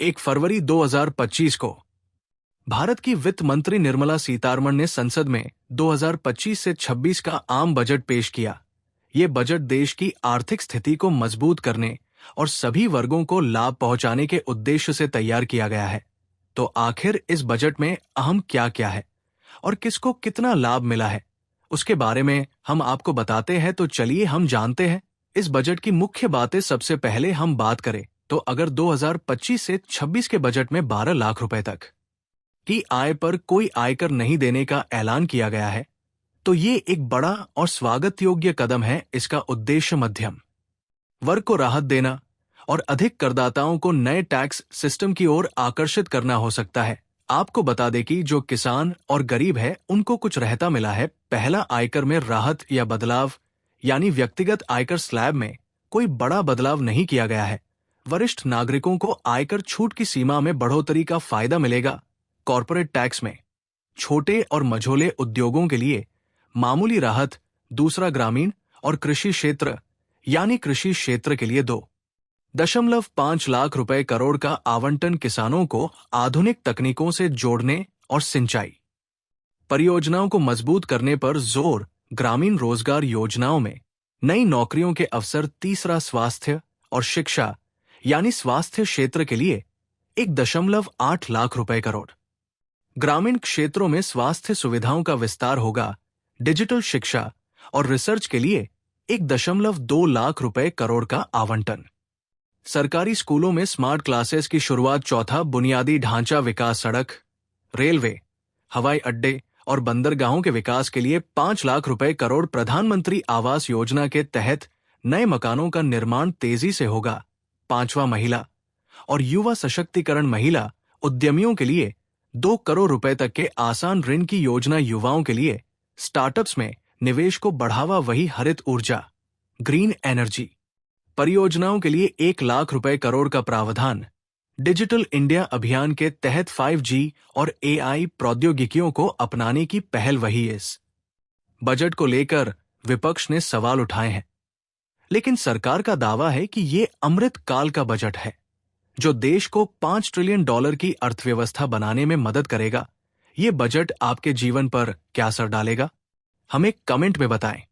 1 फरवरी 2025 को भारत की वित्त मंत्री निर्मला सीतारमण ने संसद में 2025 से 26 का आम बजट पेश किया। ये बजट देश की आर्थिक स्थिति को मजबूत करने और सभी वर्गों को लाभ पहुंचाने के उद्देश्य से तैयार किया गया है। तो आखिर इस बजट में अहम क्या-क्या है और किसको कितना लाभ मिला है, उसके बारे में हम आपको बताते हैं। तो चलिए हम जानते हैं इस बजट की मुख्य बातें। सबसे पहले हम बात करें तो अगर 2025 से 26 के बजट में 12 लाख रुपए तक की आय पर कोई आयकर नहीं देने का ऐलान किया गया है, तो ये एक बड़ा और स्वागत योग्य कदम है। इसका उद्देश्य मध्यम वर्ग को राहत देना और अधिक करदाताओं को नए टैक्स सिस्टम की ओर आकर्षित करना हो सकता है। आपको बता दें कि जो किसान और गरीब है उनको कुछ रहता मिला है। पहला, आयकर में राहत या बदलाव, यानी व्यक्तिगत आयकर स्लैब में कोई बड़ा बदलाव नहीं किया गया है। वरिष्ठ नागरिकों को आयकर छूट की सीमा में बढ़ोतरी का फायदा मिलेगा। कॉर्पोरेट टैक्स में छोटे और मझोले उद्योगों के लिए मामूली राहत। दूसरा, ग्रामीण और कृषि क्षेत्र, यानी कृषि क्षेत्र के लिए 2.5 लाख रुपए करोड़ का आवंटन किसानों को आधुनिक तकनीकों से जोड़ने और सिंचाई परियोजनाओं को मजबूत करने पर जोर। ग्रामीण रोजगार योजनाओं में नई नौकरियों के अवसर। तीसरा, स्वास्थ्य और शिक्षा, यानी स्वास्थ्य क्षेत्र के लिए 1.8 लाख रुपए करोड़। ग्रामीण क्षेत्रों में स्वास्थ्य सुविधाओं का विस्तार होगा। डिजिटल शिक्षा और रिसर्च के लिए 1.2 लाख रुपए करोड़ का आवंटन। सरकारी स्कूलों में स्मार्ट क्लासेस की शुरुआत। चौथा, बुनियादी ढांचा विकास। सड़क, रेलवे, हवाई अड्डे और बंदरगाहों के विकास के लिए 5 लाख रुपए करोड़। प्रधानमंत्री आवास योजना के तहत नए मकानों का निर्माण तेजी से होगा। पांचवा, महिला और युवा सशक्तिकरण। महिला उद्यमियों के लिए 2 करोड़ रुपए तक के आसान ऋण की योजना। युवाओं के लिए स्टार्टअप्स में निवेश को बढ़ावा। वही हरित ऊर्जा, ग्रीन एनर्जी परियोजनाओं के लिए 1 लाख रुपए करोड़ का प्रावधान। डिजिटल इंडिया अभियान के तहत 5G और AI प्रौद्योगिकियों को अपनाने की पहल। वही इस बजट को लेकर विपक्ष ने सवाल उठाए हैं, लेकिन सरकार का दावा है कि ये अमृत काल का बजट है जो देश को $5 ट्रिलियन की अर्थव्यवस्था बनाने में मदद करेगा। ये बजट आपके जीवन पर क्या असर डालेगा, हमें कमेंट में बताएं।